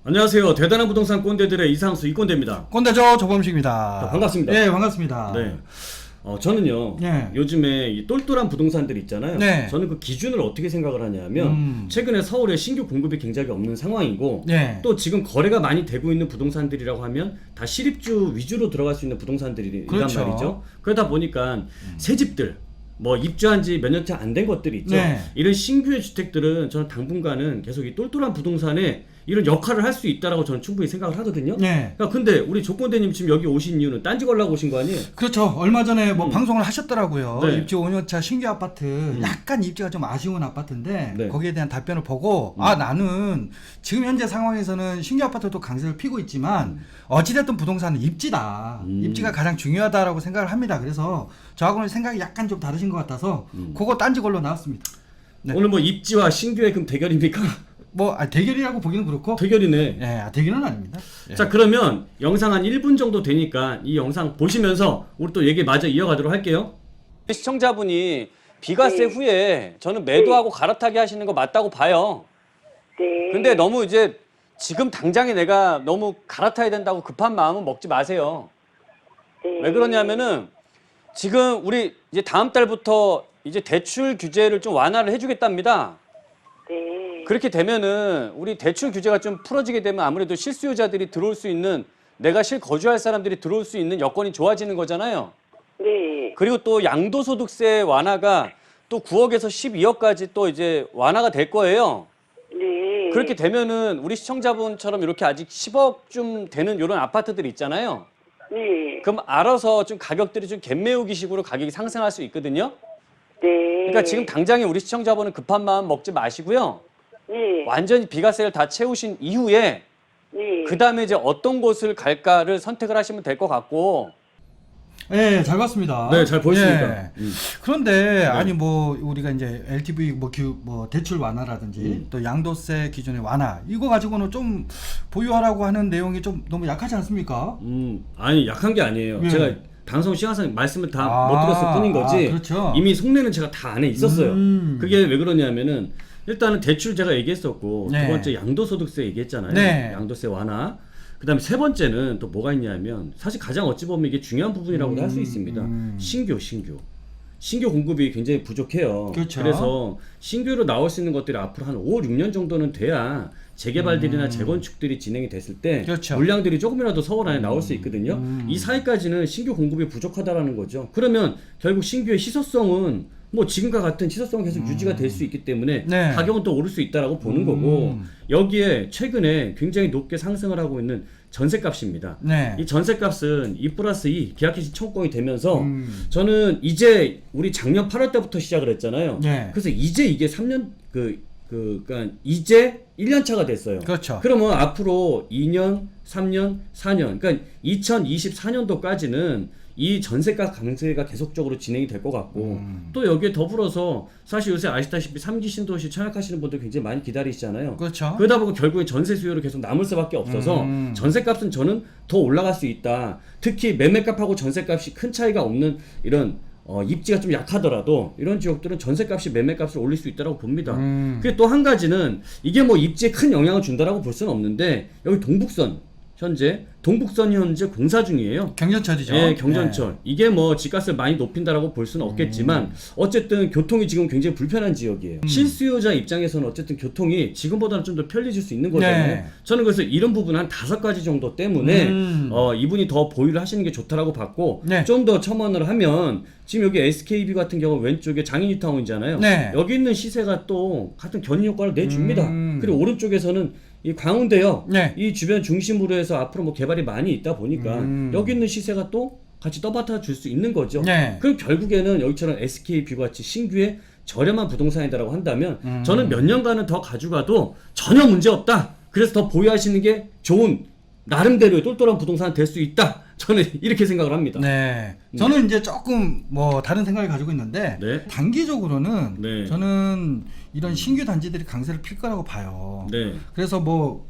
안녕하세요. 대단한 부동산 꼰대들의 이상수 이꼰대입니다. 꼰대죠, 조범식입니다. 반갑습니다. 네, 반갑습니다. 네. 저는요, 네. 요즘에 이 똘똘한 부동산들 있잖아요. 네. 저는 그 기준을 어떻게 생각을 하냐면, 최근에 서울에 신규 공급이 굉장히 없는 상황이고, 네. 또 지금 거래가 많이 되고 있는 부동산들이라고 하면, 다 시립주 위주로 들어갈 수 있는 부동산들이란 그렇죠. 말이죠. 그러다 보니까, 새 집들, 뭐 입주한 지 몇 년째 안 된 것들이 있죠. 네. 이런 신규의 주택들은 저는 당분간은 계속 이 똘똘한 부동산에 이런 역할을 할 수 있다라고 저는 충분히 생각을 하거든요. 네. 근데 우리 조건대님 지금 여기 오신 이유는 딴지 걸라고 오신 거 아니에요? 그렇죠. 얼마 전에 뭐 방송을 하셨더라고요. 네. 입주 5년차 신규 아파트, 약간 입지가 좀 아쉬운 아파트인데 네. 거기에 대한 답변을 보고 나는 지금 현재 상황에서는 신규 아파트도 강세를 피고 있지만 어찌됐든 부동산은 입지다. 입지가 가장 중요하다라고 생각을 합니다. 그래서 저하고는 생각이 약간 좀 다르신 것 같아서 그거 딴지 걸로 나왔습니다. 네. 오늘 뭐 입지와 신규의 그럼 대결입니까? 뭐 대결이라고 보기는 그렇고 대결이네. 예, 대결은 아닙니다. 예. 자, 그러면 영상 한 1분 정도 되니까 이 영상 보시면서 우리 또 얘기 마저 이어가도록 할게요. 시청자분이 비과세 후에 저는 매도하고 갈아타기 하시는 거 맞다고 봐요. 네. 근데 너무 이제 지금 당장에 내가 너무 갈아타야 된다고 급한 마음은 먹지 마세요. 네. 왜 그러냐면은 지금 우리 이제 다음 달부터 이제 대출 규제를 좀 완화를 해주겠답니다. 네. 그렇게 되면은 우리 대출 규제가 좀 풀어지게 되면 아무래도 실수요자들이 들어올 수 있는, 내가 실거주할 사람들이 들어올 수 있는 여건이 좋아지는 거잖아요. 네. 그리고 또 양도소득세 완화가 또 9억에서 12억까지 또 이제 완화가 될 거예요. 네. 그렇게 되면은 우리 시청자분처럼 이렇게 아직 10억쯤 되는 이런 아파트들 있잖아요. 네. 그럼 알아서 좀 가격들이 좀 갭매우기식으로 가격이 상승할 수 있거든요. 네. 그러니까 지금 당장에 우리 시청자분은 급한 마음 먹지 마시고요. 네. 완전히 비과세를 다 채우신 이후에 네. 그 다음에 이제 어떤 곳을 갈까를 선택을 하시면 될 것 같고. 예, 잘 봤습니다. 네, 잘 보였습니다. 예. 그런데 아니 뭐 우리가 이제 LTV 뭐 대출 완화라든지 또 양도세 기준의 완화 이거 가지고는 좀 보유하라고 하는 내용이 좀 너무 약하지 않습니까? 아니 약한 게 아니에요. 예. 제가 방송 시간상 말씀을 다 못 들었을 뿐인 거지. 그렇죠. 이미 속내는 제가 다 안에 있었어요. 그게 왜 그러냐면은 일단은 대출 제가 얘기했었고, 네. 두 번째 양도소득세 얘기했잖아요. 네. 양도세 완화. 그다음에 세 번째는 또 뭐가 있냐면 사실 가장 어찌 보면 이게 중요한 부분이라고도 할 수 있습니다. 신규 공급이 굉장히 부족해요. 그렇죠. 그래서 신규로 나올 수 있는 것들이 앞으로 한 5, 6년 정도는 돼야 재개발들이나 재건축들이 진행이 됐을 때 그렇죠. 물량들이 조금이라도 서울 안에 나올 수 있거든요. 이 사이까지는 신규 공급이 부족하다라는 거죠. 그러면 결국 신규의 희소성은 뭐 지금과 같은 희소성은 계속 유지가 될 수 있기 때문에 네. 가격은 또 오를 수 있다라고 보는 거고, 여기에 최근에 굉장히 높게 상승을 하고 있는 전셋값입니다. 네. 이 전셋값은 2+2 계약기시 청구권이 되면서 저는 이제 우리 작년 8월 때부터 시작을 했잖아요. 네. 그래서 이제 이게 3년 그러니까 이제 1년 차가 됐어요. 그렇죠. 그러면 앞으로 2년, 3년, 4년, 그러니까 2024년도까지는 이 전세값 강세가 계속적으로 진행이 될 것 같고, 또 여기에 더불어서 사실 요새 아시다시피 3기 신도시 청약하시는 분들 굉장히 많이 기다리시잖아요. 그렇죠. 그러다 보고 결국에 전세 수요로 계속 남을 수밖에 없어서 전세값은 저는 더 올라갈 수 있다. 특히 매매값하고 전세값이 큰 차이가 없는 이런 입지가 좀 약하더라도 이런 지역들은 전세값이 매매값을 올릴 수 있다고 봅니다. 그리고 또 한 가지는 이게 뭐 입지에 큰 영향을 준다라고 볼 수는 없는데, 여기 동북선이 현재 공사 중이에요. 경전철이죠. 예, 경전철. 이게 뭐 집값을 많이 높인다라고 볼 수는 없겠지만 어쨌든 교통이 지금 굉장히 불편한 지역이에요. 실수요자 입장에서는 어쨌든 교통이 지금보다는 좀 더 편리해질 수 있는 거잖아요. 네. 저는 그래서 이런 부분 한 5가지 정도 때문에 이분이 더 보유를 하시는 게 좋다라고 봤고, 네. 좀 더 첨언을 하면 지금 여기 SKB 같은 경우 왼쪽에 장인뉴타운이잖아요. 네. 여기 있는 시세가 또 같은 견인 효과를 내줍니다. 그리고 오른쪽에서는 이 광운대역, 네. 이 주변 중심으로 해서 앞으로 뭐 개발이 많이 있다 보니까 여기 있는 시세가 또 같이 떠받아 줄 수 있는 거죠. 네. 그럼 결국에는 여기처럼 SK뷰 같이 신규의 저렴한 부동산이다라고 한다면 저는 몇 년간은 더 가져가도 전혀 문제 없다. 그래서 더 보유하시는 게 좋은, 나름대로의 똘똘한 부동산 될 수 있다. 저는 이렇게 생각을 합니다. 네. 저는 이제 조금 뭐 다른 생각을 가지고 있는데, 네. 단기적으로는 네. 저는 이런 신규 단지들이 강세를 필 거라고 봐요. 네. 그래서 뭐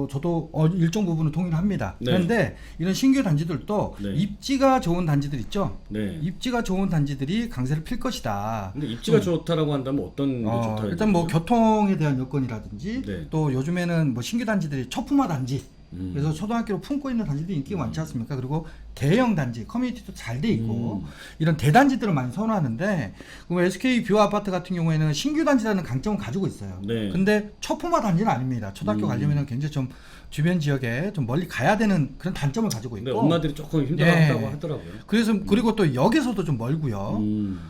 저도 일정 부분은 동의를 합니다. 네. 그런데 이런 신규 단지들도 네. 입지가 좋은 단지들 있죠. 네. 입지가 좋은 단지들이 강세를 필 것이다. 근데 입지가 좋다라고 한다면 어떤 게 좋다? 일단 뭐 교통에 대한 여건이라든지 네. 또 요즘에는 뭐 신규 단지들이 초품화 단지 그래서 초등학교로 품고 있는 단지들이 인기가 많지 않습니까? 그리고 대형 단지 커뮤니티도 잘 돼 있고 이런 대단지들을 많이 선호하는데 SK 뷰 아파트 같은 경우에는 신규 단지라는 강점을 가지고 있어요. 네. 근데 초품화 단지는 아닙니다. 초등학교 가려면 굉장히 좀 주변 지역에 좀 멀리 가야 되는 그런 단점을 가지고 있고 근데 엄마들이 조금 힘들어한다고 하더라고요. 그래서 그리고 또 역에서도 좀 멀고요.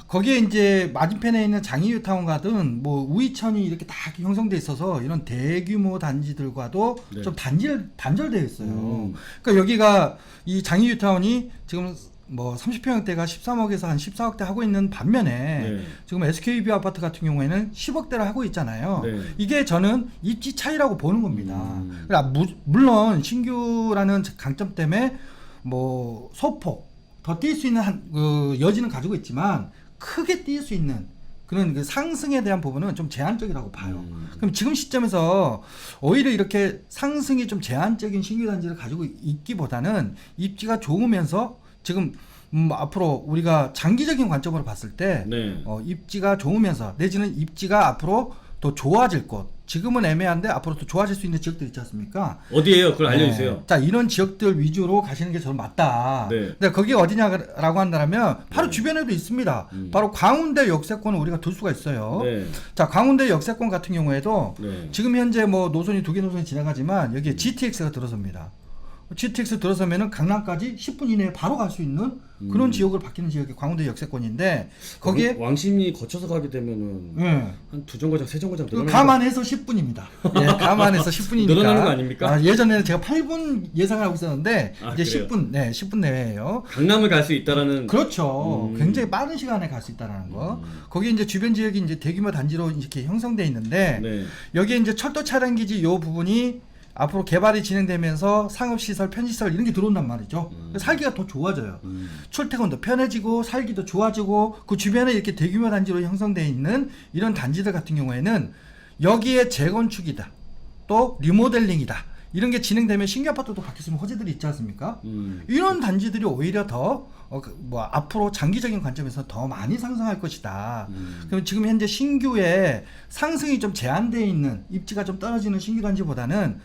거기에 이제 맞은편에 있는 장이유타운 가든 뭐 우이천이 이렇게 다 형성돼 있어서 이런 대규모 단지들과도 네. 좀 단절되어 있어요. 그러니까 여기가 이 장이유타운이 지금 뭐 30평형대가 13억에서 한 14억대 하고 있는 반면에 네. 지금 SK뷰 아파트 같은 경우에는 10억대를 하고 있잖아요. 네. 이게 저는 입지 차이라고 보는 겁니다. 그러니까 물론 신규라는 강점 때문에 뭐 소폭 더 뛸 수 있는 그 여지는 가지고 있지만 크게 뛸 수 있는 그런 그 상승에 대한 부분은 좀 제한적이라고 봐요. 그럼 지금 시점에서 오히려 이렇게 상승이 좀 제한적인 신규 단지를 가지고 있기보다는 입지가 좋으면서 지금 앞으로 우리가 장기적인 관점으로 봤을 때 네. 입지가 좋으면서 내지는 입지가 앞으로 더 좋아질 곳 지금은 애매한데 앞으로 더 좋아질 수 있는 지역들 있지 않습니까? 어디예요? 그걸 알려주세요. 자 이런 지역들 위주로 가시는 게 저는 맞다. 네. 근데 거기 어디냐라고 한다면 바로 주변에도 있습니다. 바로 광운대 역세권을 우리가 둘 수가 있어요. 네. 자 광운대 역세권 같은 경우에도 네. 지금 현재 뭐 노선이 2개 노선이 지나가지만 여기에 GTX가 들어섭니다. GTX 들어서면은 강남까지 10분 이내에 바로 갈 수 있는 그런 지역으로 바뀌는 지역이 광운대 역세권인데 거기에 왕십리 거쳐서 가게 되면은 한 2정거장 3정거장 늘어나는 감안해서 10분입니다. 예, 감안해서 10분이니까 늘어나는 거 아닙니까? 예전에는 제가 8분 예상을 하고 있었는데 이제 그래요? 10분, 네, 10분 내외예요. 강남을 갈 수 있다라는. 그렇죠. 굉장히 빠른 시간에 갈 수 있다라는 거. 거기 이제 주변 지역이 이제 대규모 단지로 이렇게 형성돼 있는데 네. 여기에 이제 철도 차량 기지 요 부분이 앞으로 개발이 진행되면서 상업시설, 편의시설 이런 게 들어온단 말이죠. 살기가 더 좋아져요. 출퇴근도 편해지고 살기도 좋아지고 그 주변에 이렇게 대규모 단지로 형성되어 있는 이런 단지들 같은 경우에는 여기에 재건축이다. 또 리모델링이다. 이런 게 진행되면 신규 아파트도 바뀔 수 있는 호재들이 있지 않습니까? 이런 단지들이 오히려 더 앞으로 장기적인 관점에서 더 많이 상승할 것이다. 그럼 지금 현재 신규의 상승이 좀 제한되어 있는 입지가 좀 떨어지는 신규 단지보다는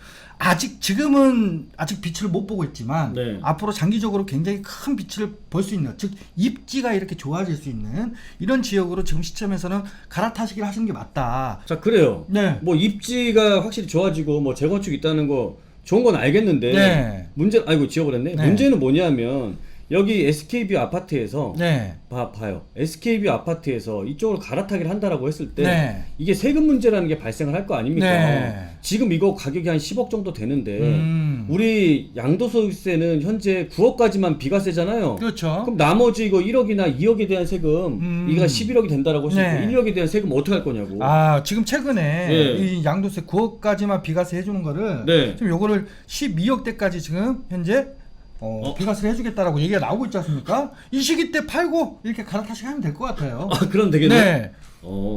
지금은 아직 빛을 못 보고 있지만 네. 앞으로 장기적으로 굉장히 큰 빛을 볼 수 있는 즉 입지가 이렇게 좋아질 수 있는 이런 지역으로 지금 시점에서는 갈아타시기를 하시는 게 맞다. 자, 그래요. 네. 뭐 입지가 확실히 좋아지고 뭐 재건축 있다는 거 좋은 건 알겠는데 네. 아이고 지워버렸네. 네. 문제는 뭐냐면 여기 SK뷰 아파트에서 네. 봐요. SK뷰 아파트에서 이쪽으로 갈아타기를 한다라고 했을 때 네. 이게 세금 문제라는 게 발생을 할 거 아닙니까? 네. 지금 이거 가격이 한 10억 정도 되는데 우리 양도소득세는 현재 9억까지만 비과세잖아요. 그렇죠. 그럼 나머지 이거 1억이나 2억에 대한 세금 이가 11억이 된다라고 했을 때 네. 1억에 대한 세금 어떻게 할 거냐고. 지금 최근에 네. 이 양도세 9억까지만 비과세 해주는 거를 네. 지금 요거를 12억대까지 지금 현재 비과세를 해주겠다라고 얘기가 나오고 있지 않습니까? 이 시기 때 팔고 이렇게 갈아타시게 하면 될 것 같아요. 그럼 되겠네. 네.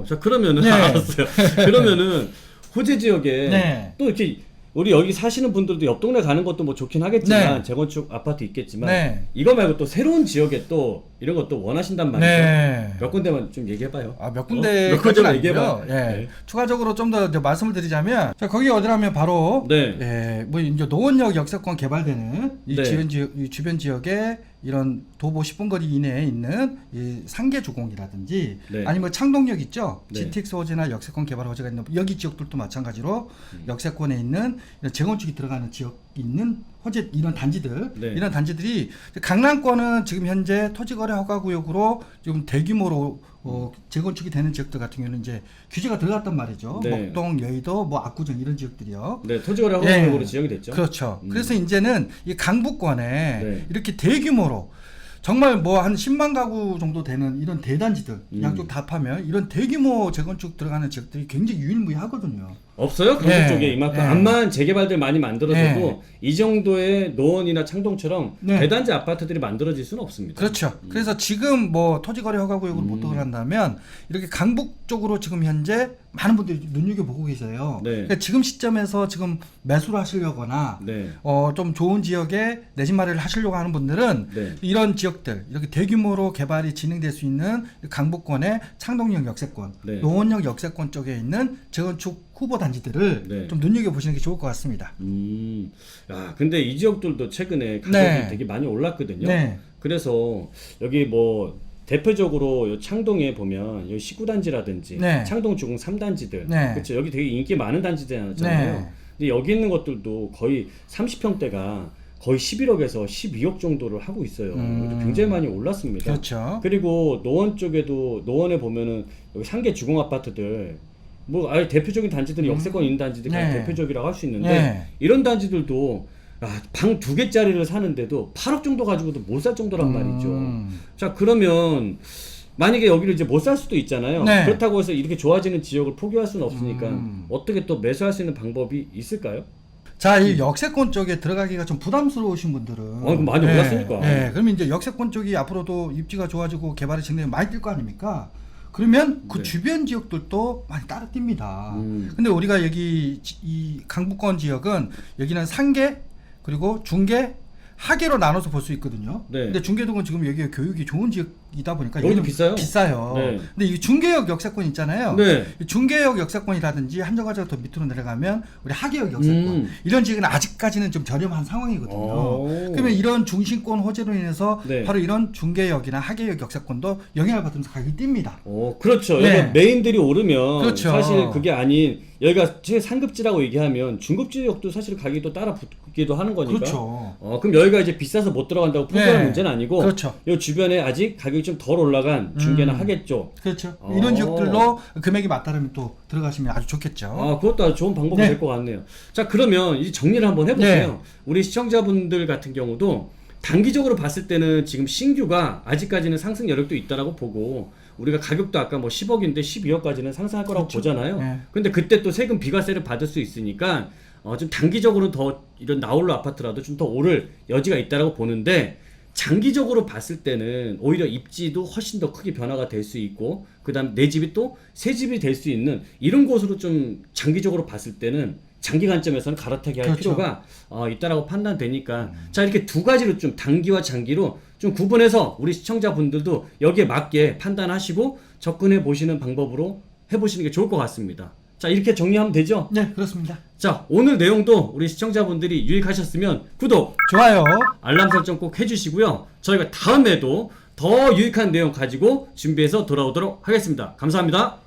자 그러면은 네. 알았어요. 그러면은 호재 지역에 네. 또 이렇게 우리 여기 사시는 분들도 옆 동네 가는 것도 뭐 좋긴 하겠지만 네. 재건축 아파트 있겠지만 네. 이거 말고 또 새로운 지역에 또 이런 것도 원하신단 말이죠. 네. 몇 군데만 좀 얘기해봐요. 몇 군데 몇 군데만 얘기해봐. 예. 네. 추가적으로 좀 더 말씀을 드리자면 자, 거기 어디라면 바로 네. 뭐 이제 노원역 역세권 개발되는 이 네. 주변 지역에 이런 도보 10분 거리 이내에 있는 이 상계주공이라든지 네. 아니면 창동역 있죠. 네. GTX 호재나 역세권 개발 호재가 있는 여기 지역들도 마찬가지로 역세권에 있는 이런 재건축이 들어가는 지역 있는 호재 이런 단지들 네. 이런 단지들이 강남권은 지금 현재 토지거래 허가구역으로 지금 대규모로 재건축이 되는 지역들 같은 경우는 이제 규제가 들어갔단 말이죠. 네. 목동, 여의도, 뭐 압구정 이런 지역들이요. 네, 토지거래 허가구역으로 지정이 됐죠. 그렇죠. 그래서 이제는 이 강북권에 네. 이렇게 대규모로 정말 뭐 한 10만 가구 정도 되는 이런 대단지들 양쪽 다 합하면 이런 대규모 재건축 들어가는 지역들이 굉장히 유일무이하거든요. 없어요? 강북 네. 쪽에 이만큼 네. 암만 재개발들 많이 만들어져도 네. 이 정도의 노원이나 창동처럼 네. 대단지 아파트들이 만들어질 수는 없습니다. 그렇죠. 그래서 지금 뭐 토지거래 허가구역으로 보통을 한다면 이렇게 강북 쪽으로 지금 현재 많은 분들이 눈여겨보고 계세요. 네. 그러니까 지금 시점에서 지금 매수를 하시려거나 네. 좀 좋은 지역에 내 집 마련을 하시려고 하는 분들은 네. 이런 지역들 이렇게 대규모로 개발이 진행될 수 있는 강북권의 창동역 역세권, 네. 노원역 역세권 쪽에 있는 재건축 후보 단지들을 네. 좀 눈여겨보시는 게 좋을 것 같습니다. 야, 근데 이 지역들도 최근에 가격이 네. 되게 많이 올랐거든요. 네. 그래서 여기 뭐 대표적으로 요 창동에 보면 요 19단지라든지 네. 창동 주공 3단지들 네. 그렇죠. 여기 되게 인기 많은 단지잖아요. 네. 근데 여기 있는 것들도 거의 30평대가 거의 11억에서 12억 정도를 하고 있어요. 이것도 굉장히 많이 올랐습니다. 그렇죠. 그리고 노원 쪽에도 노원에 보면은 여기 상계 주공 아파트들 뭐 아예 대표적인 단지들이 역세권 있는 단지들이 네. 대표적이라고 할 수 있는데 네. 이런 단지들도 방 2개짜리를 사는데도 8억 정도 가지고도 못 살 정도란 말이죠. 자, 그러면 만약에 여기를 이제 못 살 수도 있잖아요. 네. 그렇다고 해서 이렇게 좋아지는 지역을 포기할 수는 없으니까 어떻게 또 매수할 수 있는 방법이 있을까요? 자, 이 역세권 쪽에 들어가기가 좀 부담스러우신 분들은 그럼 많이 올랐으니까. 네, 그러면 이제 역세권 쪽이 앞으로도 입지가 좋아지고 개발이 진행이 많이 뛸 거 아닙니까? 그러면 그 네. 주변 지역들도 많이 따라 뜁니다. 근데 우리가 여기 이 강북권 지역은 여기는 상계 그리고 중계 하계로 나눠서 볼 수 있거든요. 네. 근데 중계동은 지금 여기가 교육이 좋은 지역이다 보니까 여기도 여기는 비싸요? 비싸요. 네. 근데 이 중계역 역세권 있잖아요. 네. 이 중계역 역세권이라든지 한정거장 더 밑으로 내려가면 우리 하계역 역세권 이런 지역은 아직까지는 좀 저렴한 상황이거든요. 오. 그러면 이런 중심권 호재로 인해서 네. 바로 이런 중계역이나 하계역 역세권도 영향을 받으면서 가격이 뜁니다. 그렇죠. 네. 여기가 메인들이 오르면 그렇죠. 사실 그게 아닌 여기가 최상급지라고 얘기하면 중급지역도 사실 가격이 또 따라 붙기도 하는 거니까. 그렇죠. 그럼 여기가 이제 비싸서 못 들어간다고 포기할 네. 문제는 아니고. 그렇죠. 이 주변에 아직 가격이 좀 덜 올라간 중개나 하겠죠. 그렇죠. 어. 이런 지역들로 금액이 맞다면 또 들어가시면 아주 좋겠죠. 그것도 아주 좋은 방법이 네. 될 것 같네요. 자, 그러면 이제 정리를 한번 해볼게요. 네. 우리 시청자분들 같은 경우도 단기적으로 봤을 때는 지금 신규가 아직까지는 상승 여력도 있다라고 보고 우리가 가격도 아까 뭐 10억인데 12억까지는 상승할 거라고 그렇죠. 보잖아요. 네. 근데 그때 또 세금 비과세를 받을 수 있으니까 좀 단기적으로는 더 이런 나홀로 아파트라도 좀 더 오를 여지가 있다라고 보는데 장기적으로 봤을 때는 오히려 입지도 훨씬 더 크게 변화가 될 수 있고 그다음 내 집이 또 새 집이 될 수 있는 이런 곳으로 좀 장기적으로 봤을 때는 장기 관점에서는 갈아타기 할 그렇죠. 필요가 있다라고 판단되니까 자 이렇게 두 가지로 좀 단기와 장기로 좀 구분해서 우리 시청자분들도 여기에 맞게 판단하시고 접근해 보시는 방법으로 해보시는 게 좋을 것 같습니다. 자 이렇게 정리하면 되죠? 네, 그렇습니다. 자 오늘 내용도 우리 시청자분들이 유익하셨으면 구독, 좋아요. 알람 설정 꼭 해주시고요. 저희가 다음에도 더 유익한 내용 가지고 준비해서 돌아오도록 하겠습니다. 감사합니다.